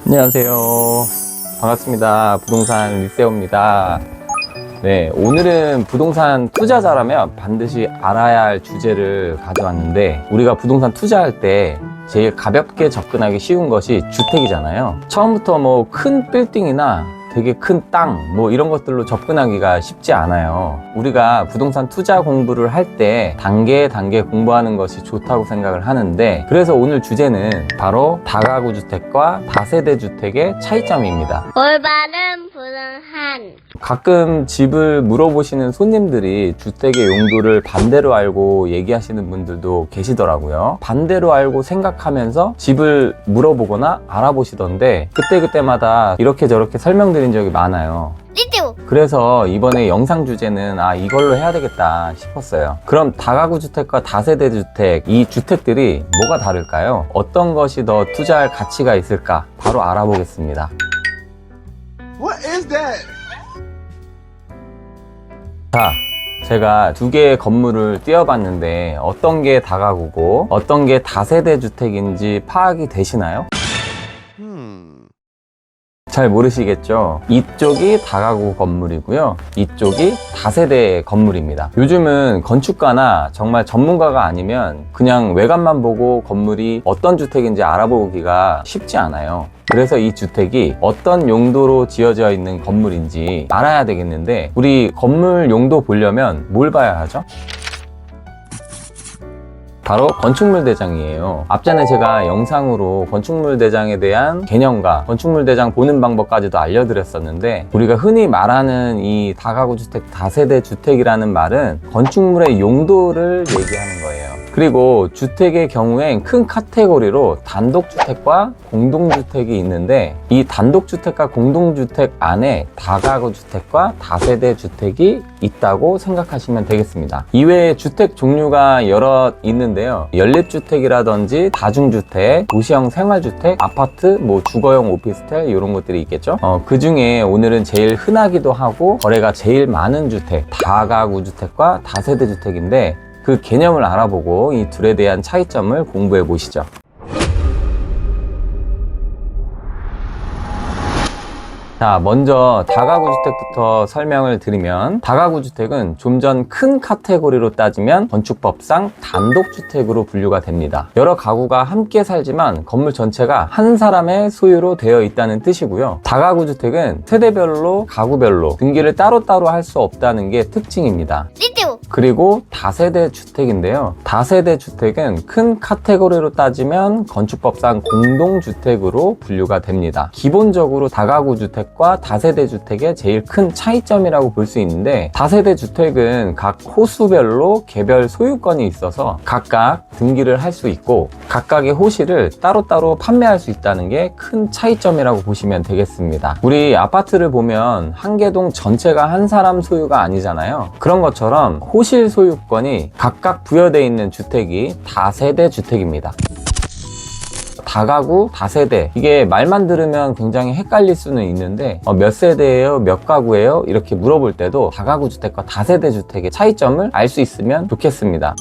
안녕하세요. 반갑습니다. 부동산 리세오입니다. 네, 오늘은 부동산 투자자라면 반드시 알아야 할 주제를 가져왔는데, 우리가 부동산 투자할 때 제일 가볍게 접근하기 쉬운 것이 주택이잖아요. 처음부터 뭐 큰 빌딩이나 되게 큰 땅, 뭐 이런 것들로 접근하기가 쉽지 않아요. 우리가 부동산 투자 공부를 할 때 단계 공부하는 것이 좋다고 생각을 하는데, 그래서 오늘 주제는 바로 다가구 주택과 다세대 주택의 차이점입니다. 올바른 부동산. 가끔 집을 물어보시는 손님들이 주택의 용도를 반대로 알고 얘기하시는 분들도 계시더라고요. 반대로 알고 생각하면서 집을 물어보거나 알아보시던데, 그때마다 이렇게 저렇게 설명드린 적이 많아요. 띠띠우. 그래서 이번에 영상 주제는 이걸로 해야 되겠다 싶었어요. 그럼 다가구 주택과 다세대 주택, 이 주택들이 뭐가 다를까요? 어떤 것이 더 투자할 가치가 있을까? 바로 알아보겠습니다. What is that? 자, 제가 두 개의 건물을 띄워봤는데 어떤 게 다가구고 어떤 게 다세대 주택인지 파악이 되시나요? 잘 모르시겠죠? 이쪽이 다가구 건물이고요, 이쪽이 다세대 건물입니다. 요즘은 건축가나 정말 전문가가 아니면 그냥 외관만 보고 건물이 어떤 주택인지 알아보기가 쉽지 않아요. 그래서 이 주택이 어떤 용도로 지어져 있는 건물인지 알아야 되겠는데, 우리 건물 용도 보려면 뭘 봐야 하죠? 바로 건축물 대장이에요. 앞전에 제가 영상으로 건축물 대장에 대한 개념과 건축물 대장 보는 방법까지도 알려드렸었는데, 우리가 흔히 말하는 이 다가구 주택, 다세대 주택이라는 말은 건축물의 용도를 얘기하는 거예요. 그리고 주택의 경우엔 큰 카테고리로 단독주택과 공동주택이 있는데, 이 단독주택과 공동주택 안에 다가구 주택과 다세대 주택이 있다고 생각하시면 되겠습니다. 이외에 주택 종류가 여러 있는데요, 연립주택이라든지 다중주택, 도시형 생활주택, 아파트, 뭐 주거용 오피스텔, 이런 것들이 있겠죠. 그 중에 오늘은 제일 흔하기도 하고 거래가 제일 많은 주택, 다가구 주택과 다세대 주택인데, 그 개념을 알아보고 이 둘에 대한 차이점을 공부해 보시죠. 자, 먼저 다가구 주택부터 설명을 드리면, 다가구 주택은 좀 전 큰 카테고리로 따지면 건축법상 단독주택으로 분류가 됩니다. 여러 가구가 함께 살지만 건물 전체가 한 사람의 소유로 되어 있다는 뜻이고요. 다가구 주택은 세대별로, 가구별로 등기를 따로따로 할 수 없다는 게 특징입니다. 띠띠우. 그리고 다세대 주택인데요, 다세대 주택은 큰 카테고리로 따지면 건축법상 공동주택으로 분류가 됩니다. 기본적으로 다가구 주택과 다세대 주택의 제일 큰 차이점이라고 볼 수 있는데, 다세대 주택은 각 호수별로 개별 소유권이 있어서 각각 등기를 할 수 있고 각각의 호실을 따로따로 판매할 수 있다는 게 큰 차이점이라고 보시면 되겠습니다. 우리 아파트를 보면 한 개동 전체가 한 사람 소유가 아니잖아요. 그런 것처럼 호실 소유권이 각각 부여되어 있는 주택이 다세대 주택입니다. 다가구, 다세대, 이게 말만 들으면 굉장히 헷갈릴 수는 있는데, 몇 세대예요? 몇 가구예요? 이렇게 물어볼 때도 다가구 주택과 다세대 주택의 차이점을 알 수 있으면 좋겠습니다.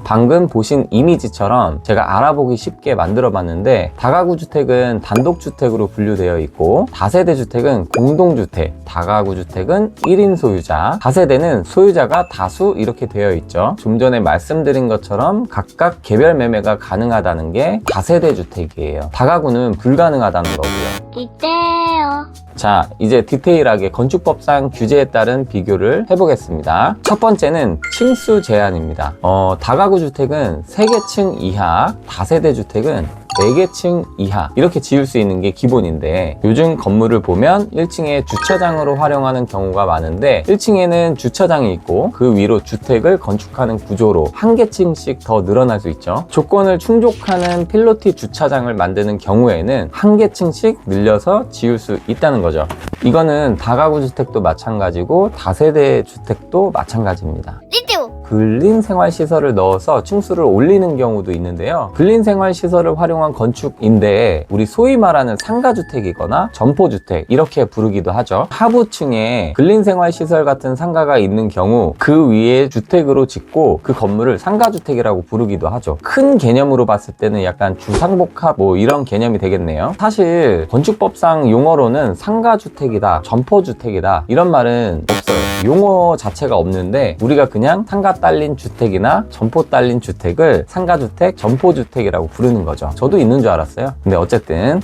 방금 보신 이미지처럼 제가 알아보기 쉽게 만들어 봤는데, 다가구 주택은 단독주택으로 분류되어 있고, 다세대 주택은 공동주택, 다가구 주택은 1인 소유자, 다세대는 소유자가 다수 이렇게 되어 있죠. 좀 전에 말씀드린 것처럼 각각 개별 매매가 가능하다는 게 다세대 주택이에요. 다가구는 불가능하다는 거고요. 이때요. 자, 이제 디테일하게 건축법상 규제에 따른 비교를 해보겠습니다. 첫 번째는 층수 제한입니다. 다가구 주택은 3개 층 이하, 다세대 주택은 4개 층 이하 이렇게 지을 수 있는 게 기본인데, 요즘 건물을 보면 1층에 주차장으로 활용하는 경우가 많은데, 1층에는 주차장이 있고 그 위로 주택을 건축하는 구조로 한 개 층씩 더 늘어날 수 있죠. 조건을 충족하는 필로티 주차장을 만드는 경우에는 한 개 층씩 늘려서 지을 수 있다는 거죠. 이거는 다가구 주택도 마찬가지고 다세대 주택도 마찬가지입니다. 띠띠우. 근린 생활시설을 넣어서 층수를 올리는 경우도 있는데요. 근린 생활시설을 활용한 건축인데 우리 소위 말하는 상가주택이거나 점포주택 이렇게 부르기도 하죠. 하부층에 근린 생활시설 같은 상가가 있는 경우 그 위에 주택으로 짓고 그 건물을 상가주택이라고 부르기도 하죠. 큰 개념으로 봤을 때는 약간 주상복합 뭐 이런 개념이 되겠네요. 사실 건축법상 용어로는 상가주택이다, 점포주택이다 이런 말은 없어요. 용어 자체가 없는데 우리가 그냥 상가 딸린 주택이나 점포 딸린 주택을 상가주택, 점포주택이라고 부르는 거죠. 저도 있는 줄 알았어요. 근데 어쨌든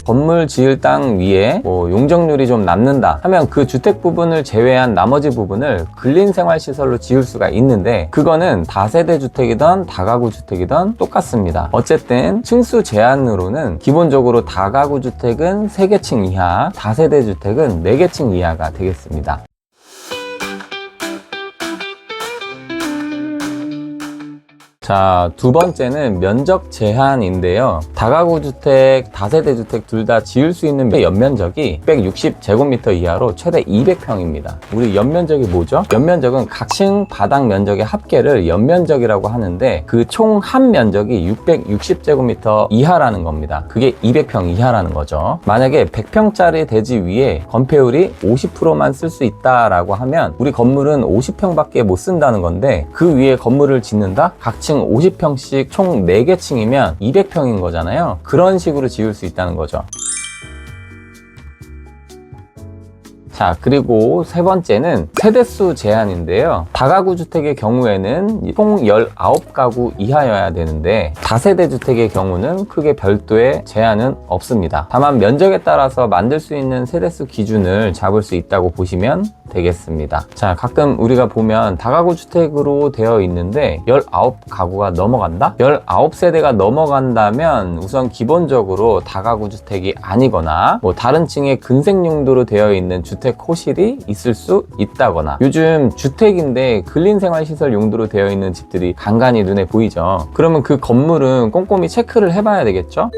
건물 지을 땅 위에 용적률이 좀 남는다 하면 그 주택 부분을 제외한 나머지 부분을 근린생활시설로 지을 수가 있는데 그거는 다세대 주택이든 다가구 주택이든 똑같습니다. 어쨌든 층수 제한으로는 기본적으로 다가구 주택은 3개층 이하, 다세대 주택은 4개층 이하가 되겠습니다. 자, 두 번째는 면적 제한인데요. 다가구 주택, 다세대 주택 둘 다 지을 수 있는 연면적이 160제곱미터 이하로 최대 200평입니다. 우리 연면적이 뭐죠? 연면적은 각 층 바닥 면적의 합계를 연면적이라고 하는데 그 총 합면적이 660제곱미터 이하라는 겁니다. 그게 200평 이하라는 거죠. 만약에 100평짜리 대지 위에 건폐율이 50%만 쓸 수 있다라고 하면 우리 건물은 50평밖에 못 쓴다는 건데 그 위에 건물을 짓는다? 각 층 50평씩 총 4개 층이면 200평인 거잖아요. 그런 식으로 지을 수 있다는 거죠. 자, 그리고 세 번째는 세대수 제한인데요. 다가구 주택의 경우에는 총 19가구 이하여야 되는데 다세대 주택의 경우는 크게 별도의 제한은 없습니다. 다만 면적에 따라서 만들 수 있는 세대수 기준을 잡을 수 있다고 보시면 되겠습니다. 자, 가끔 우리가 보면 다가구 주택으로 되어 있는데 19가구가 넘어간다? 19세대가 넘어간다면 우선 기본적으로 다가구 주택이 아니거나 뭐 다른 층에 근생 용도로 되어 있는 주택 호실이 있을 수 있다거나 요즘 주택인데 근린생활시설 용도로 되어 있는 집들이 간간히 눈에 보이죠. 그러면 그 건물은 꼼꼼히 체크를 해봐야 되겠죠.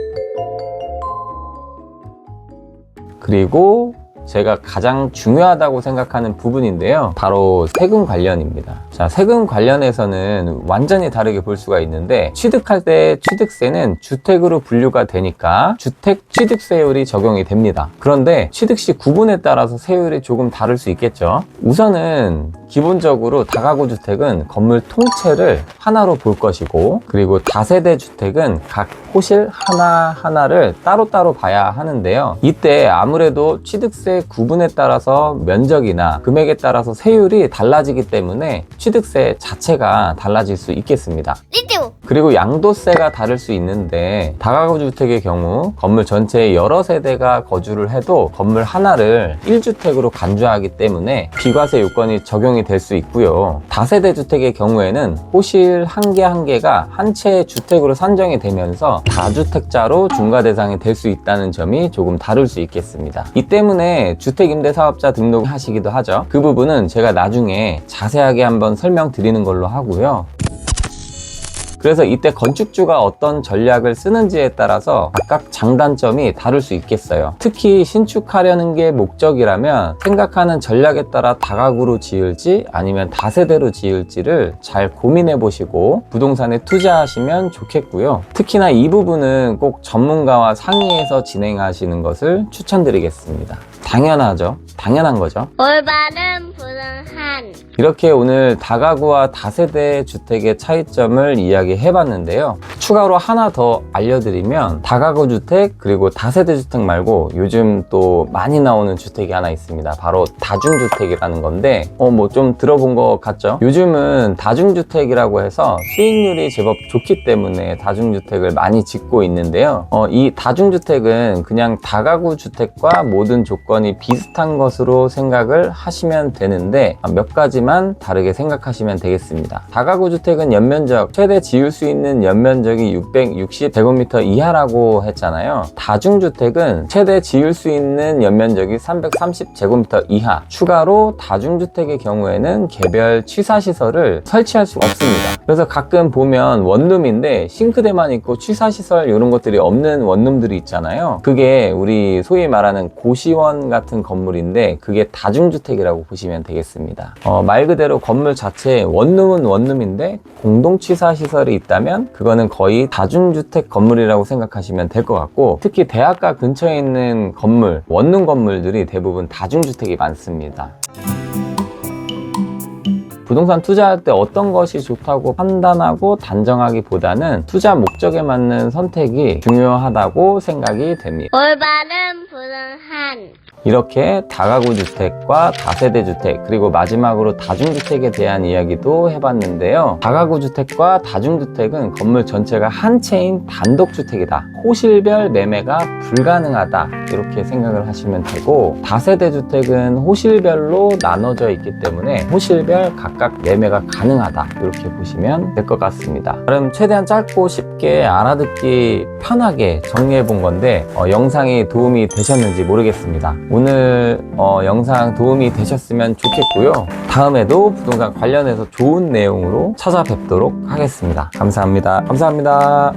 그리고 제가 가장 중요하다고 생각하는 부분인데요. 바로 세금 관련입니다. 자, 세금 관련해서는 완전히 다르게 볼 수가 있는데 취득할 때 취득세는 주택으로 분류가 되니까 주택 취득세율이 적용이 됩니다. 그런데 취득 시 구분에 따라서 세율이 조금 다를 수 있겠죠. 우선은 기본적으로 다가구 주택은 건물 통째를 하나로 볼 것이고 그리고 다세대 주택은 각 호실 하나하나를 따로따로 봐야 하는데요. 이때 아무래도 취득세 구분에 따라서 면적이나 금액에 따라서 세율이 달라지기 때문에 취득세 자체가 달라질 수 있겠습니다. 그리고 양도세가 다를 수 있는데 다가구 주택의 경우 건물 전체에 여러 세대가 거주를 해도 건물 하나를 1주택으로 간주하기 때문에 비과세 요건이 적용이 될 수 있고요. 다세대 주택의 경우에는 호실 한 개 한 개가 한 채의 주택으로 산정이 되면서 다주택자로 중과 대상이 될 수 있다는 점이 조금 다를 수 있겠습니다. 이 때문에 주택임대사업자 등록하시기도 하죠. 그 부분은 제가 나중에 자세하게 한번 설명드리는 걸로 하고요. 그래서 이때 건축주가 어떤 전략을 쓰는지에 따라서 각각 장단점이 다를 수 있겠어요. 특히 신축하려는 게 목적이라면 생각하는 전략에 따라 다가구로 지을지 아니면 다세대로 지을지를 잘 고민해 보시고 부동산에 투자하시면 좋겠고요. 특히나 이 부분은 꼭 전문가와 상의해서 진행하시는 것을 추천드리겠습니다. 당연하죠. 당연한 거죠. 올바른 불응한 이렇게 오늘 다가구와 다세대 주택의 차이점을 이야기해봤는데요. 추가로 하나 더 알려드리면 다가구 주택 그리고 다세대 주택 말고 요즘 또 많이 나오는 주택이 하나 있습니다. 바로 다중주택이라는 건데 뭐 좀 들어본 것 같죠? 요즘은 다중주택이라고 해서 수익률이 제법 좋기 때문에 다중주택을 많이 짓고 있는데요. 이 다중주택은 그냥 다가구 주택과 모든 조건이 비슷한 것으로 생각을 하시면 되는데 몇 가지만 다르게 생각하시면 되겠습니다. 다가구 주택은 연면적 최대 지을 수 있는 연면적이 연면적이 660제곱미터 이하라고 했잖아요. 다중주택은 최대 지을 수 있는 연면적이 330제곱미터 이하. 추가로 다중주택의 경우에는 개별 취사시설을 설치할 수가 없습니다. 그래서 가끔 보면 원룸인데 싱크대만 있고 취사시설 이런 것들이 없는 원룸들이 있잖아요. 그게 우리 소위 말하는 고시원 같은 건물인데 그게 다중주택이라고 보시면 되겠습니다. 말 그대로 건물 자체에 원룸은 원룸인데 공동취사시설이 있다면 그거는 거의 다중주택 건물이라고 생각하시면 될 것 같고, 특히 대학가 근처에 있는 건물, 원룸 건물들이 대부분 다중주택이 많습니다. 부동산 투자할 때 어떤 것이 좋다고 판단하고 단정하기보다는 투자 목적에 맞는 선택이 중요하다고 생각이 됩니다. 올바른 불응한. 이렇게 다가구 주택과 다세대 주택, 그리고 마지막으로 다중주택에 대한 이야기도 해봤는데요. 다가구 주택과 다중주택은 건물 전체가 한 채인 단독주택이다. 호실별 매매가 불가능하다. 이렇게 생각을 하시면 되고, 다세대 주택은 호실별로 나눠져 있기 때문에 호실별 각각 매매가 가능하다. 이렇게 보시면 될 것 같습니다. 그럼 최대한 짧고 쉽게 알아듣기 편하게 정리해 본 건데 영상이 도움이 되셨는지 모르겠습니다. 오늘 영상 도움이 되셨으면 좋겠고요. 다음에도 부동산 관련해서 좋은 내용으로 찾아뵙도록 하겠습니다. 감사합니다. 감사합니다.